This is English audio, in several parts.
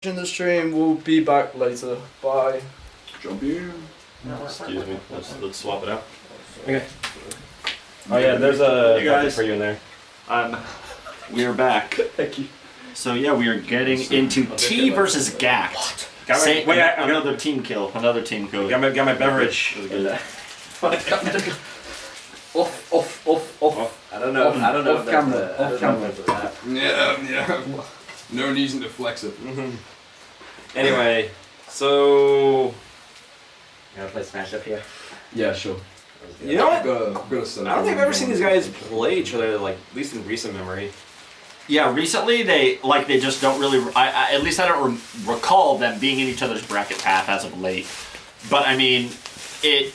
In the stream, we'll be back later. Bye. Jump in. Excuse me. Let's swap it out. Okay. Oh yeah, there's a You guys for you in there. We are back. Thank you. So yeah, we are getting into T versus Gackt. Another team kill. Another team kill. Got my beverage. Off. I don't know. Off camera. Yeah. No reason to flex it. Anyway, so you wanna play Smash up here? Yeah, sure. You know what? I've got a set I don't think I've ever seen these guys play each other, like at least in recent memory. Yeah, recently they just don't really. At least I don't recall them being in each other's bracket path as of late. But I mean, it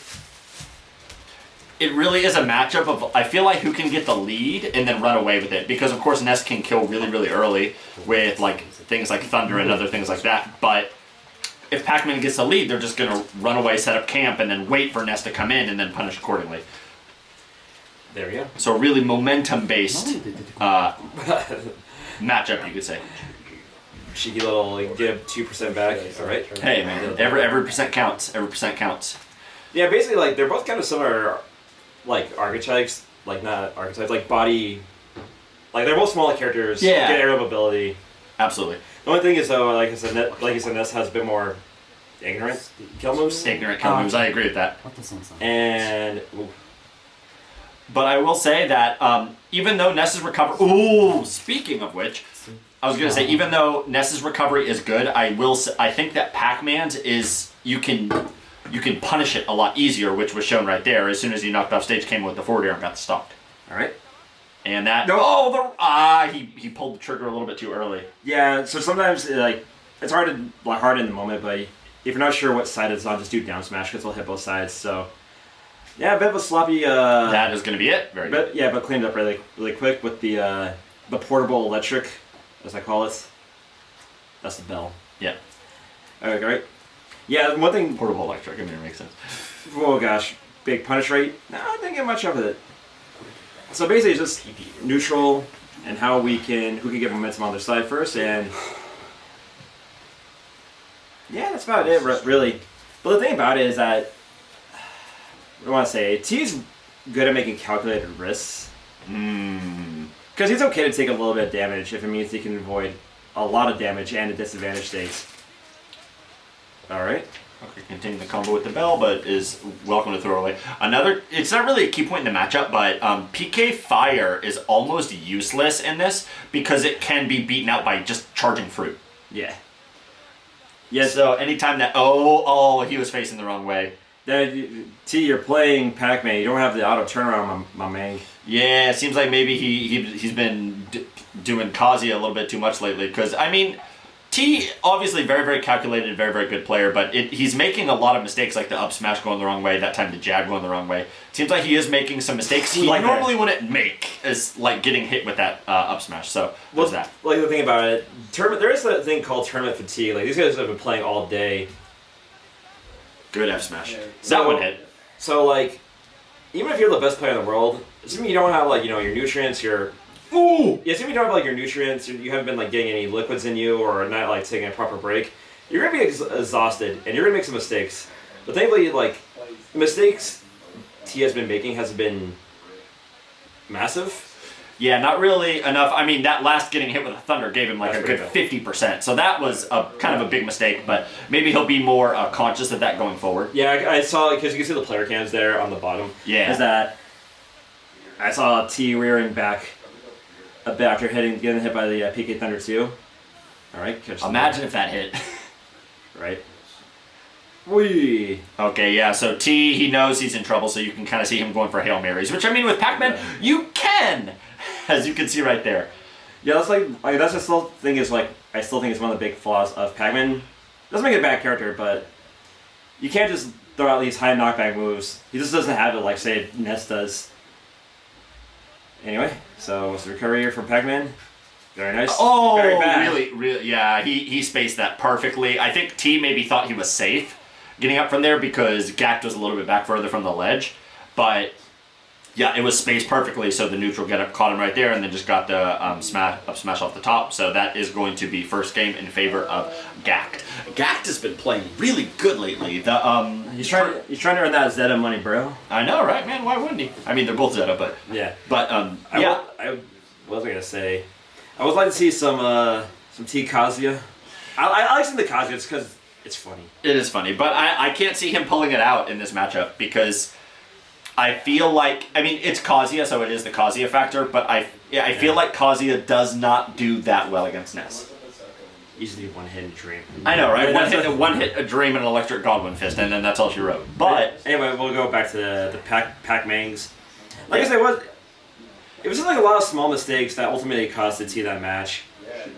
really is a matchup of, I feel like, who can get the lead and then run away with it. Because, of course, Ness can kill really, really early with like things like Thunder and other things like that. But if Pac-Man gets the lead, they're just going to run away, set up camp, and then wait for Ness to come in and then punish accordingly. There we go. So a really momentum-based matchup, you could say. Cheeky little, like, give 2% back. All right. Hey, man, every percent counts. Every percent counts. Yeah, basically, like, they're both kind of similar, like, archetypes. Like, not archetypes, like, body. Like, they're both smaller characters. Yeah. Get aerial ability. Absolutely. The only thing is, though, like you said, Ness has a bit more ignorant kill moves. Ignorant kill moves, I agree with that. And. But I will say that even though Ness's recovery... Ooh, speaking of which, I was going to say, even though Ness's recovery is good, I think that Pac-Man's is... You can punish it a lot easier, which was shown right there. As soon as he knocked off stage, came with the forward air and got the stock. All right. And that... he pulled the trigger a little bit too early. Yeah, so sometimes, like, it's hard in the moment, but if you're not sure what side it's on, just do down smash, because it'll hit both sides, so... Yeah, a bit of a sloppy... that is going to be it. Very good. Yeah, but cleaned up really quick with the portable electric, as I call it. That's the bell. Yeah. Alright, great. Yeah, one thing... Portable electric, I mean, it makes sense. Oh gosh, big punish rate. No, I didn't get much of it. So basically it's just neutral and who can get momentum on their side first, and... Yeah, that's about it, really. But the thing about it is that... I want to say, T's good at making calculated risks. Because he's okay to take a little bit of damage if it means he can avoid a lot of damage and a disadvantage state. Alright. Okay, continue the combo with the bell, but is welcome to throw away. It's not really a key point in the matchup, but PK Fire is almost useless in this because it can be beaten out by just charging fruit. Yeah. Yeah, so anytime that... Oh, he was facing the wrong way. T, you're playing Pac-Man. You don't have the auto turnaround, my man. Yeah, it seems like maybe he's been doing Kazi a little bit too much lately. Because, I mean, T, obviously very, very calculated, very, very good player. But he's making a lot of mistakes, like the up smash going the wrong way, that time the jab going the wrong way. Seems like he is making some mistakes he normally wouldn't make, is like getting hit with that up smash. So, what's that? Like, the thing about it, there is a thing called tournament fatigue. Like, these guys have been playing all day. Good F smash. Yeah. That one hit. So, like, even if you're the best player in the world, assuming you don't have, like, your nutrients, assuming you don't have, like, your nutrients, you haven't been, like, getting any liquids in you or not, like, taking a proper break, you're going to be exhausted and you're going to make some mistakes. But thankfully, like, the mistakes T has been making has been massive. Yeah, not really enough. I mean, that last getting hit with a Thunder gave him like a good 50%. So that was kind of a big mistake, but maybe he'll be more conscious of that going forward. Yeah, I saw, because you can see the player cams there on the bottom. Yeah. Is that I saw T rearing back a bit after getting hit by the PK Thunder 2. Alright, imagine if that hit. Right. Whee! Okay, yeah, so T, he knows he's in trouble, so you can kind of see him going for Hail Marys, which, I mean, with Pac-Man, you can! As you can see right there. Yeah, that's that's the still thing is, like, I still think it's one of the big flaws of Pac-Man. Doesn't make it a bad character, but you can't just throw out these high knockback moves. He just doesn't have it like, say, Ness does. Anyway, so what's the recovery here from Pac-Man? Very nice. Oh, very bad. Really, yeah, he spaced that perfectly. I think T maybe thought he was safe getting up from there because Gackt was a little bit back further from the ledge, but Yeah, it was spaced perfectly, so the neutral get up caught him right there, and then just got the smash off the top. So that is going to be first game in favor of Gackt. Gackt has been playing really good lately. He's trying to earn that Zeta money, bro. I know, right, man? Why wouldn't he? I mean, they're both Zeta, but yeah. But what was I gonna say? I would like to see some T Kazuya. I like some of the Kazuya just because it's funny. It is funny, but I can't see him pulling it out in this matchup because I feel like, I mean, it's Kazuya, so it is the Kazuya factor, but I feel like Kazuya does not do that well against Ness. Easily one hit and dream. I know, right? One hit, a dream, and an electric Godwin fist, and then that's all she wrote. But anyway, we'll go back to the Pac-Mangs. Like I said, it was just like a lot of small mistakes that ultimately caused the T that match.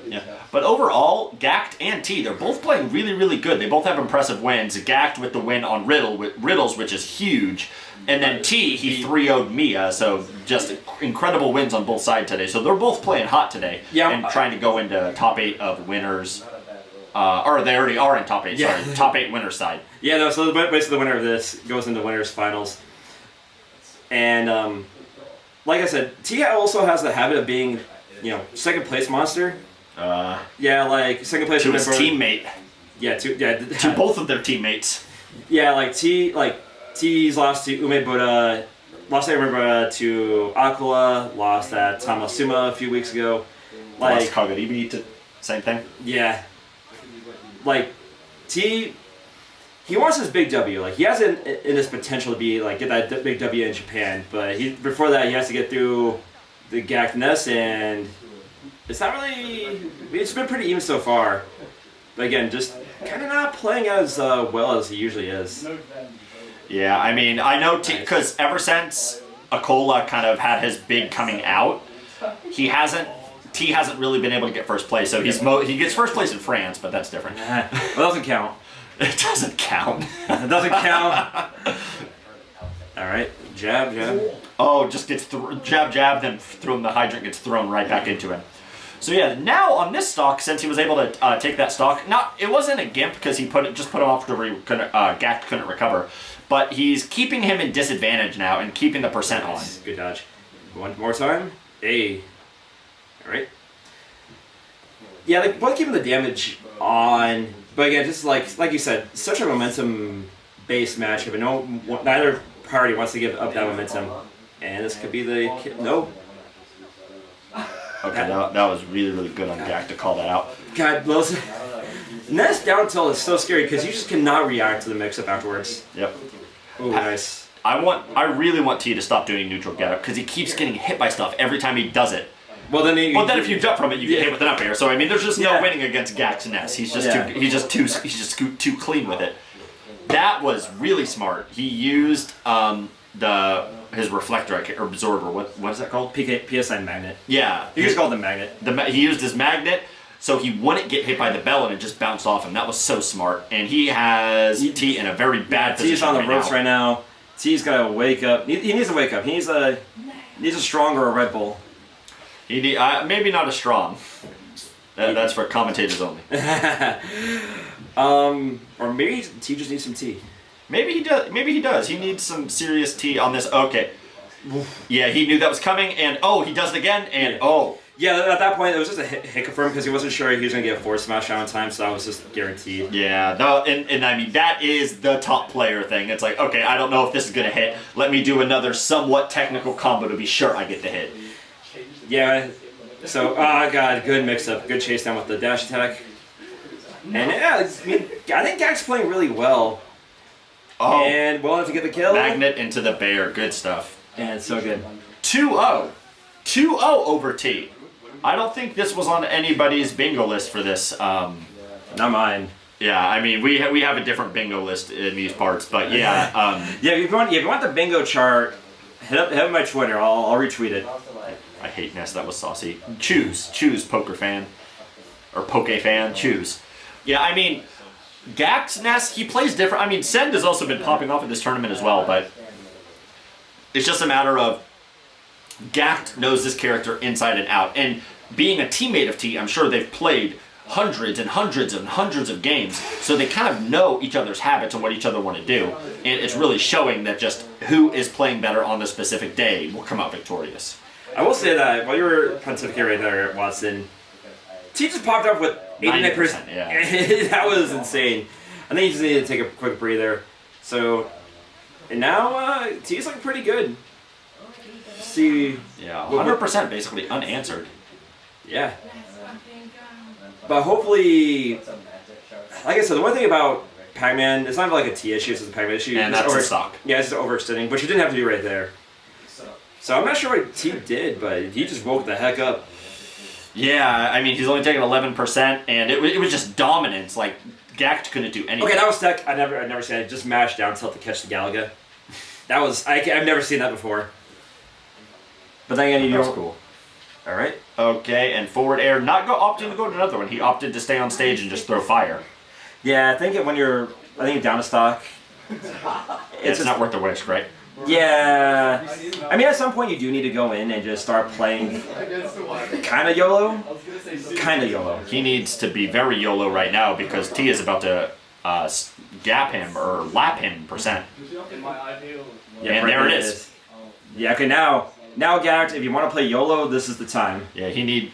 Yeah, but overall, Gackt and T, they're both playing really, really good. They both have impressive wins. Gackt with the win on Riddles, which is huge. And then T, he 3-0'd Mia, so just incredible wins on both sides today. So they're both playing hot today and trying to go into top 8 of winners. Or they already are in top 8, sorry. Top 8 winners side. Yeah, no, so basically the winner of this goes into winners finals. And like I said, T also has the habit of being, second place monster. Yeah, like second place to his teammate. Yeah, to both of their teammates. Yeah, like T's lost to Umebura, lost at Umebura to Aquila, lost at Maesuma a few weeks ago. Lost Kagaribi to same thing. Yeah. Like T, he wants his big W. Like he has it in his potential to be like get that big W in Japan, but before that he has to get through the Gackt Ness, and it's not really. It's been pretty even so far, but again, just kind of not playing as well as he usually is. Yeah, I mean, I know because ever since Akola kind of had his big coming out, T hasn't really been able to get first place. So he gets first place in France, but that's different. Well, that doesn't count. It doesn't count. It doesn't count. All right, jab. Oh, just gets jab, then throw him the hydrant gets thrown right back into him. So yeah, now on this stock, since he was able to take that stock, it wasn't a gimp because he just put him off to where Gackt couldn't recover, but he's keeping him in disadvantage now and keeping the percent on. Good dodge. One more time. Hey. All right. Yeah, like both keeping the damage on, but again, just like you said, such a momentum-based matchup, and neither party wants to give up that momentum, and this could be the no. Okay, that was really, really good on Gackt to call that out. God, those Ness down tilt is so scary because you just cannot react to the mix-up afterwards. Yep. Ooh, nice. I really want T to stop doing neutral get-up because he keeps getting hit by stuff every time he does it. Well, then if you jump from it, you get hit with an up air. So I mean, there's just no winning against Gackt's Ness. He's just too clean with it. That was really smart. He used his reflector or absorber. What is that called? PSI magnet. Yeah, He just called the magnet. He used his magnet, so he wouldn't get hit by the bell, and it just bounced off him. That was so smart. And he has T in a very bad position. T's on the ropes right now. T's got to wake up. He needs to wake up. He needs a stronger Red Bull. Maybe not as strong. That's for commentators only. Or maybe T just needs some tea. Maybe he does. He needs some serious tea on this. Okay. Yeah, he knew that was coming, and he does it again, and Yeah, at that point, it was just a hiccup for him because he wasn't sure he was going to get a forward smash out in time, so that was just guaranteed. Yeah, and I mean, that is the top player thing. It's like, okay, I don't know if this is going to hit. Let me do another somewhat technical combo to be sure I get the hit. Yeah, so, God, good mix-up. Good chase down with the dash attack. And yeah, I think Gackt's playing really well. Oh. And well enough to get the kill. Magnet into the bear. Good stuff. And it's so good. 2-0. 2-0 over T. I don't think this was on anybody's bingo list for this. Not mine. Yeah, I mean, we have a different bingo list in these parts, but yeah. If you want the bingo chart, hit up my Twitter. I'll retweet it. I hate Ness. That was saucy. Choose, poker fan. Or poke fan. Choose. Yeah, I mean, Gackt's Ness, he plays different. I mean, Send has also been popping off at this tournament as well, but it's just a matter of Gackt knows this character inside and out. And being a teammate of T, I'm sure they've played hundreds and hundreds and hundreds of games, so they kind of know each other's habits and what each other want to do. And it's really showing that just who is playing better on the specific day will come out victorious. I will say that while you were pontificating right there, Watson, T just popped up with 89%. Yeah. That was insane. I think he just needed to take a quick breather. So, and now T's looking pretty good. See. Yeah, 100% basically unanswered. Yeah. But hopefully, like I said, the one thing about Pac-Man, it's not like a T issue, it's just a Pac-Man issue. And that's a stock. Yeah, it's just overextending, which you didn't have to do right there. So I'm not sure what T did, but he just woke the heck up. Yeah, I mean, he's only taking 11%, and it was just dominance. Like, Gackt couldn't do anything. Okay, that was tech. I've never seen it. Just mash down tilt to catch the Galaga. That was, I've never seen that before. But then again, That was cool. All right. Okay, and forward air, opting to go to another one. He opted to stay on stage and just throw fire. Yeah, I think when you're down to stock, It's not worth the risk, right? Yeah. I mean, at some point you do need to go in and just start playing kind of YOLO. Kind of YOLO. He needs to be very YOLO right now because T is about to gap him or lap him %. Yeah, and there it is. Yeah, okay, now Gackt, if you want to play YOLO, this is the time. Yeah, he needs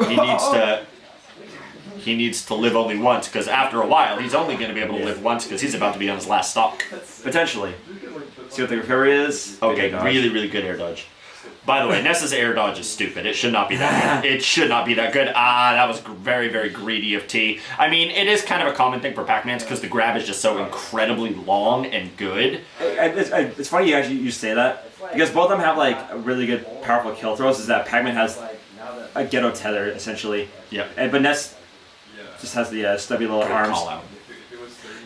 to live only once because after a while he's only going to be able to live once because he's about to be on his last stock. Potentially. See what the recovery is? Okay, really, really good air dodge. By the way, Ness's air dodge is stupid. It should not be that good. It should not be that good. That was very, very greedy of T. I mean, it is kind of a common thing for Pac-Man's because the grab is just so incredibly long and good. It's funny you say that because both of them have like really good, powerful kill throws. Is that Pac-Man has a ghetto tether essentially. Yep. But Ness just has the stubby little Good arms. call out.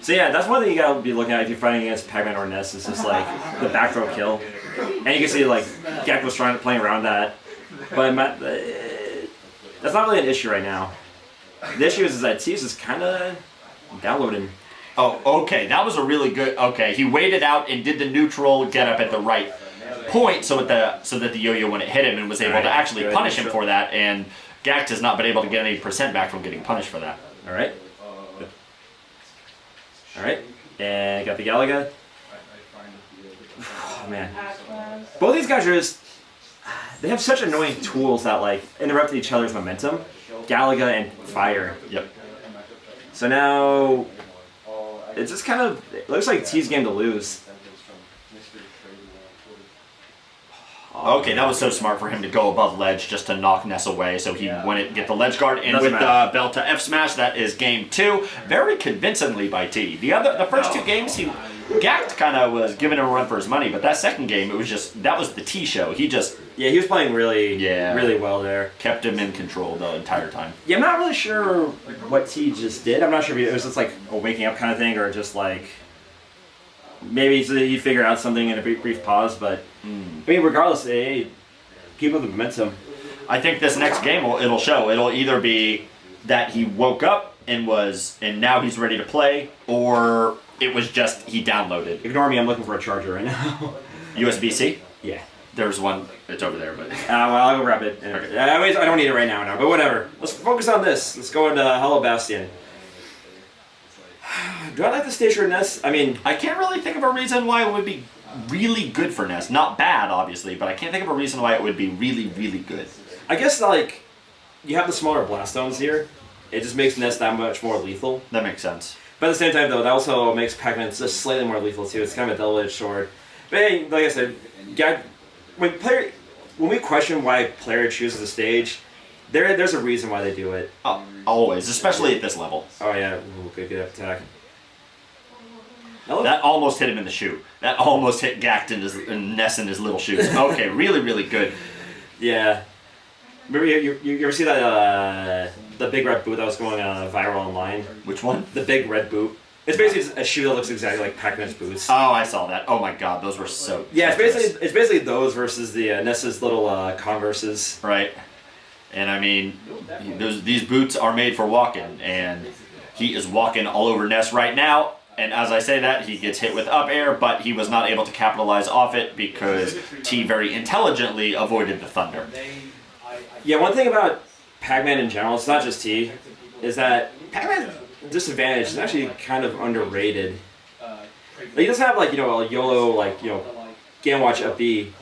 So yeah, that's one thing you gotta be looking at if you're fighting against Pac-Man or Ness. Is just like the back throw kill, and you can see like Gackt was playing around that, but that's not really an issue right now. The issue is that T's is kind of downloading. Oh, okay. That was a really good. Okay, he waited out and did the neutral get up at the right point, so that the yo-yo wouldn't hit him and was able to actually punish him for that. And Gackt has not been able to get any % back from getting punished for that. All right. All right, and got the Galaga. Oh, man. Both these guys are they have such annoying tools that like interrupt each other's momentum. Galaga and Fire. Yep. So now, it just kind of, it looks like T's game to lose. Okay, that was so smart for him to go above ledge just to knock Ness away, so he wouldn't get the ledge guard. And with the bell to F smash, that is game 2, very convincingly by T. The first 2 games, Gackt kind of was giving him a run for his money, but that second game, that was the T show. He just he was playing really well there. Kept him in control the entire time. Yeah, I'm not really sure what T just did. I'm not sure if it was just like a waking up kind of thing or just like maybe he figured out something in a brief pause, but I mean, regardless, keep up the momentum. I think this next game it'll show. It'll either be that he woke up and now he's ready to play, or it was just he downloaded. Ignore me, I'm looking for a charger right now. USB-C? Yeah. There's one. It's over there, but. Well, I'll go grab it. Okay. I don't need it right now, but whatever. Let's focus on this. Let's go into Hello Bastion. Do I like the stage for Ness? I mean, I can't really think of a reason why it would be really good for Ness. Not bad, obviously, but I can't think of a reason why it would be really, really good. I guess, like, you have the smaller blast stones here. It just makes Ness that much more lethal. That makes sense. But at the same time, though, that also makes Pac-Man just slightly more lethal, too. It's kind of a double-edged sword. But hey, like I said, when we question why a player chooses a stage, there's a reason why they do it. Oh, always, especially at this level. Oh, yeah. Ooh, good attack. That almost hit him in the shoe. That almost hit Gackt and Ness in his little shoes. Okay, really, really good. Yeah. Remember, you ever see that the big red boot that was going viral online? Which one? The big red boot. It's basically a shoe that looks exactly like Pac-Man's boots. Oh, I saw that. Oh my God, those were so. Yeah, it's basically those versus the Ness's little Converses. Right. And I mean, these boots are made for walking, and he is walking all over Ness right now. And as I say that, he gets hit with up air, but he was not able to capitalize off it because T very intelligently avoided the thunder. Yeah, one thing about Pac-Man in general, it's not just T, is that Pac-Man's disadvantage is actually kind of underrated. Like, he doesn't have like a YOLO game watch up B,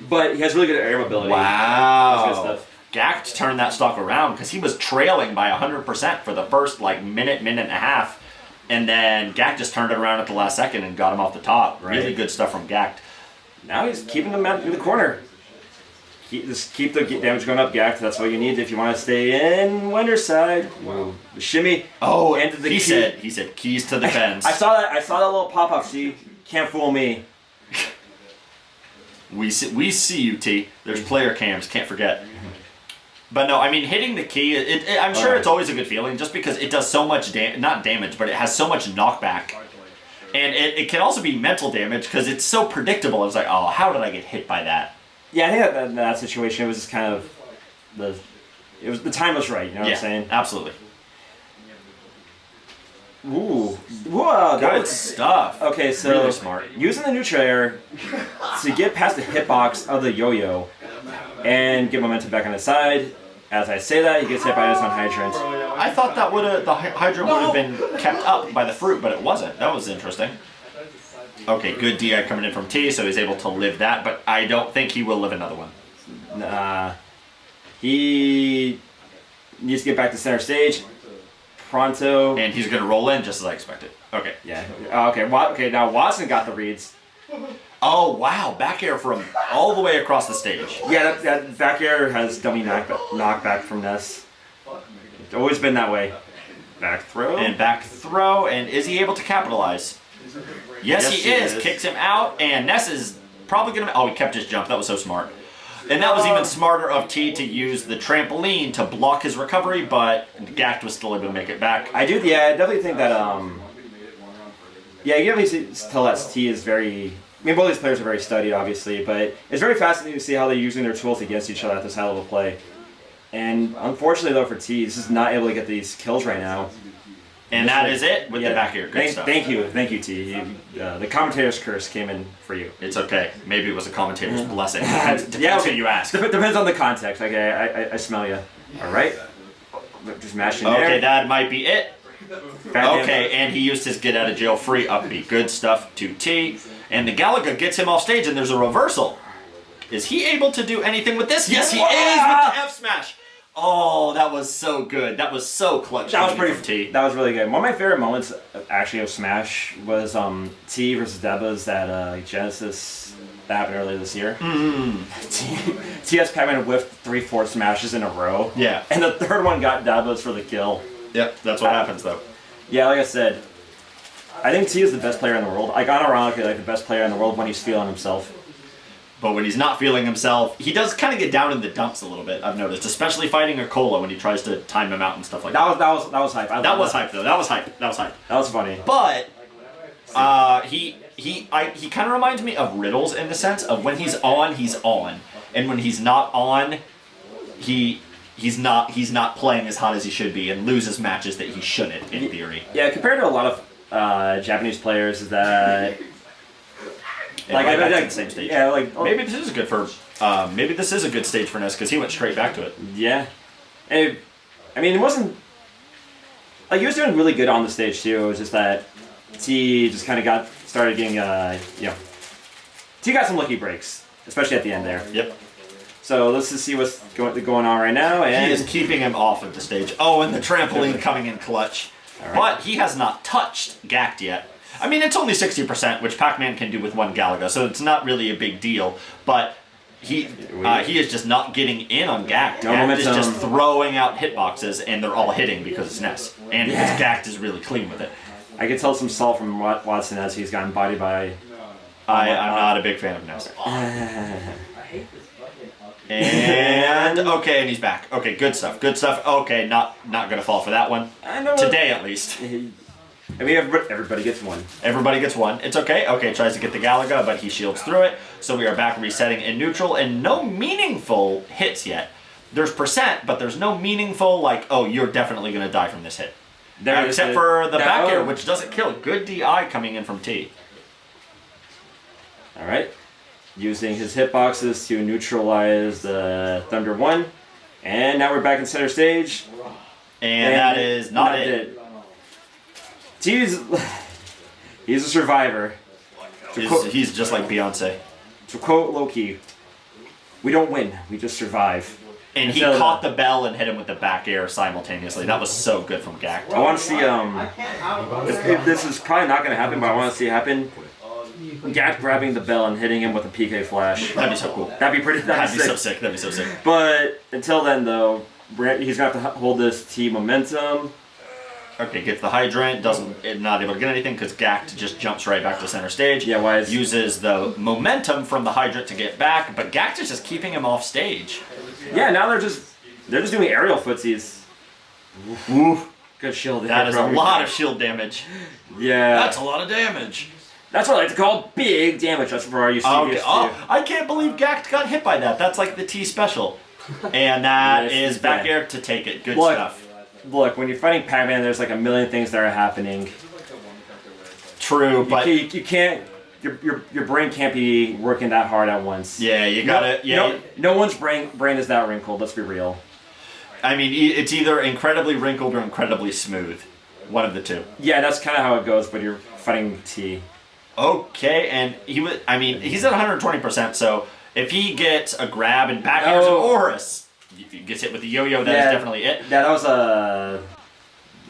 but he has really good air mobility. Wow. That's good stuff. Gackt turned that stock around because he was trailing by 100% for the first minute and a half, and then Gackt just turned it around at the last second and got him off the top. Right. Really good stuff from Gackt. Now he's keeping them in the corner. Keep the damage going up, Gackt. That's what you need if you want to stay in winner's side. Whoa. The shimmy. Oh, and the he said keys to the fence. I saw that little pop up. See, can't fool me. We see you, T. There's player cams. Can't forget. But no, I mean, hitting the key, I'm sure it's always a good feeling just because it does so much, not damage, but it has so much knockback. And it can also be mental damage because it's so predictable. It's like, oh, how did I get hit by that? Yeah, I think in that situation, it was just kind of, the time was right, you know what I'm saying? Absolutely. Ooh. Whoa, Good stuff. Okay, so Really smart. Using the neutral air to get past the hitbox of the yo-yo and get momentum back on his side. As I say that, he gets hit by this on hydrant. I thought that the hydrant would have been kept up by the fruit, but it wasn't. That was interesting. Okay, good DI coming in from T, so he's able to live that, but I don't think he will live another one. Nah. He needs to get back to center stage. Pronto. And he's going to roll in just as I expected. Okay. Yeah. Okay, now Watson got the reads. Oh, wow. Back air from all the way across the stage. Yeah, that back air has dummy knockback from Ness. It's always been that way. Back throw. And back throw, and is he able to capitalize? Yes, he is. Kicks him out, and Ness is probably going to... Oh, he kept his jump. That was so smart. And that was even smarter of T to use the trampoline to block his recovery, but Gackt was still able to make it back. I definitely think that, yeah, you can tell that T is very... I mean, both these players are very studied, obviously, but it's very fascinating to see how they're using their tools against each other at this high level play. And unfortunately, though, for T, he's just not able to get these kills right now. And that is it with the back air. Good stuff. Thank you, T. The commentator's curse came in for you. It's okay. Maybe it was a commentator's blessing. Depends who you ask. Depends on the context. Okay, I smell you. All right. Just mash in there. Okay, that might be it. Okay, and he used his get out of jail free upbeat. Good stuff to T. And the Galaga gets him off stage, and there's a reversal. Is he able to do anything with this? Yes, he is with the F smash. Oh, that was so good. That was so clutch. That was pretty. T. That was really good. One of my favorite moments, actually, of Smash was T versus Deba's at Genesis that happened earlier this year. TS Pac-Man whiffed 3-4 smashes in a row. Yeah. And the third one got Deba's for the kill. Yep, that's what happens though. Yeah, like I said, I think T is the best player in the world. Unironically, the best player in the world when he's feeling himself. But when he's not feeling himself, he does kind of get down in the dumps a little bit, I've noticed. Especially fighting a Cola when he tries to time him out and stuff like that. That was hype. That was hype, though. That was hype. That was funny. But he kind of reminds me of Riddles in the sense of when he's on. And when he's not on, he's not playing as hot as he should be and loses matches that he shouldn't, in theory. Yeah, compared to a lot of Japanese players, is that... the same stage. Yeah, maybe this is good for. Maybe this is a good stage for Ness because he went straight back to it. Yeah, I mean, it wasn't he was doing really good on the stage too. It was just that T just kind of started getting T got some lucky breaks, especially at the end there. Yep. So let's just see what's going on right now. And he is keeping him off of the stage. Oh, and the trampoline coming in clutch. Right. But he has not touched Gackt yet. I mean, it's only 60%, which Pac-Man can do with one Galaga, so it's not really a big deal. But he is just not getting in on Gackt. Gackt is just throwing out hitboxes, and they're all hitting because it's Ness. And because Gackt is really clean with it. I can tell some salt from Watson as he's gotten bodied by... I'm not a big fan of Ness. And, okay, and he's back. Okay, good stuff. Good stuff. Okay, not going to fall for that one. Today, at least. I mean, everybody gets one. Everybody gets one. It's okay. Okay, tries to get the Galaga, but he shields through it. So we are back resetting in neutral, and no meaningful hits yet. There's percent, but there's no meaningful, oh, you're definitely going to die from this hit. Except for the back air, which doesn't kill. Good DI coming in from T. All right. Using his hitboxes to neutralize the Thunder 1. And now we're back in center stage. And that is not it. T's he's a survivor. He's just like Beyonce. To quote Loki, we don't win, we just survive. And he caught the bell and hit him with the back air simultaneously. That was so good from Gackt. I want to see, this is probably not going to happen, but I want to see it happen. Gackt grabbing the bell and hitting him with a PK flash. That'd be so cool. That'd be so sick. That'd be so sick. But until then, though, he's going to have to hold this T momentum. Okay, gets the hydrant, not able to get anything because Gackt just jumps right back to center stage. Yeah, wise. Uses the momentum from the hydrant to get back, but Gackt is just keeping him off stage. Yeah, now they're just doing aerial footsies. Ooh, good shield. That is a lot of shield damage. Yeah, that's a lot of damage. That's what I like to call big damage. That's for our UC. I can't believe Gackt got hit by that. That's like the T special, and that is back air to take it. Good stuff. Look, when you're fighting Pac-Man, there's like a million things that are happening. True, but you can't. Your brain can't be working that hard at once. Yeah, you gotta. No one's brain is that wrinkled. Let's be real. I mean, it's either incredibly wrinkled or incredibly smooth. One of the two. Yeah, that's kind of how it goes. But you're fighting T. Okay, and he's at 120%. So if he gets a grab and back airs Horus, if he gets hit with the yo-yo, that is definitely it. That was a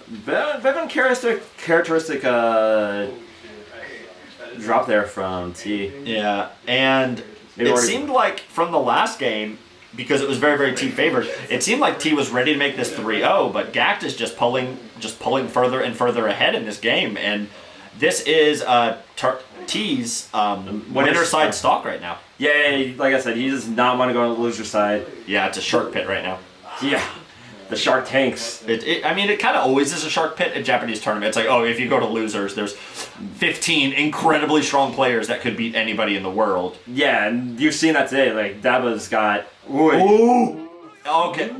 very characteristic drop there from T. Yeah, and it seemed like from the last game, because it was very, very T favored, it seemed like T was ready to make this 3-0, but Gackt is just pulling further and further ahead in this game, and this is T's winner side stock right now. Yeah, like I said, he does not want to go on the loser side. Yeah, it's a shark pit right now. Yeah, the shark tanks. It kind of always is a shark pit at Japanese tournaments. It's like, if you go to losers, there's 15 incredibly strong players that could beat anybody in the world. Yeah, and you've seen that today. Like, Daba's got... Ooh! Okay,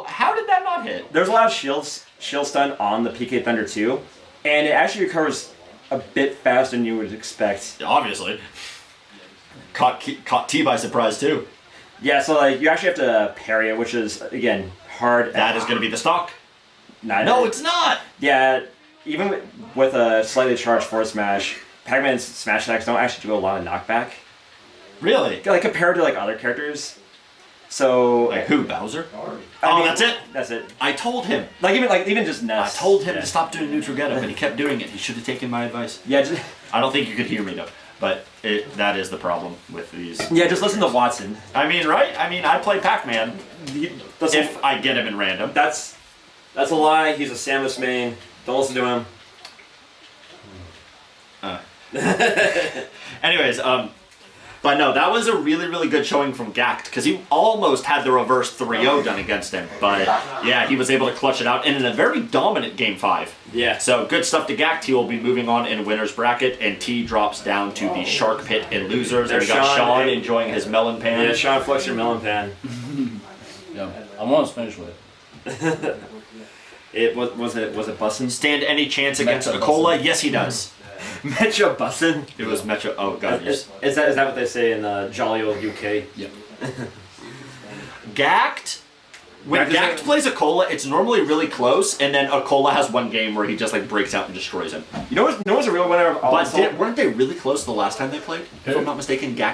how did that not hit? There's a lot of shield stun on the PK Thunder too, and it actually recovers a bit faster than you would expect. Obviously. Caught T by surprise too. Yeah, so like you actually have to parry it, which is again hard. That is going to be the stock. No, it's not. Yeah, even with a slightly charged forward smash, Pac-Man's smash attacks don't actually do a lot of knockback. Really? Like compared to like other characters. So like who? Bowser? That's it. That's it. I told him. Even just Ness. I told him to stop doing neutral getup, but he kept doing it. He should have taken my advice. Yeah. I don't think you could hear me though. But that is the problem with these. Yeah, just listen to Watson. I mean, right? I mean, I play Pac-Man if I get him in random. That's a lie. He's a Samus main. Don't listen to him. Anyways, but no, that was a really, really good showing from Gackt because he almost had the reverse 3-0 done against him. But yeah, he was able to clutch it out and in a very dominant Game 5. Yeah. So good stuff to Gackt. He will be moving on in winner's bracket, and T drops down to the Shark Pit in losers. And we got Sean enjoying his melon pan. Yeah, Sean, flex your melon pan. Yeah, I want to finish with it. Was it bussin'? Stand any chance against a cola? Yes, he does. Mecha bussin'? It was Mecha. Oh god. Is that what they say in jolly old UK? Yeah. Gackt. When Gackt plays a cola, it's normally really close, and then a cola has one game where he just like breaks out and destroys him. You know what's a real winner of all? But weren't they really close the last time they played? If I'm not mistaken, Gackt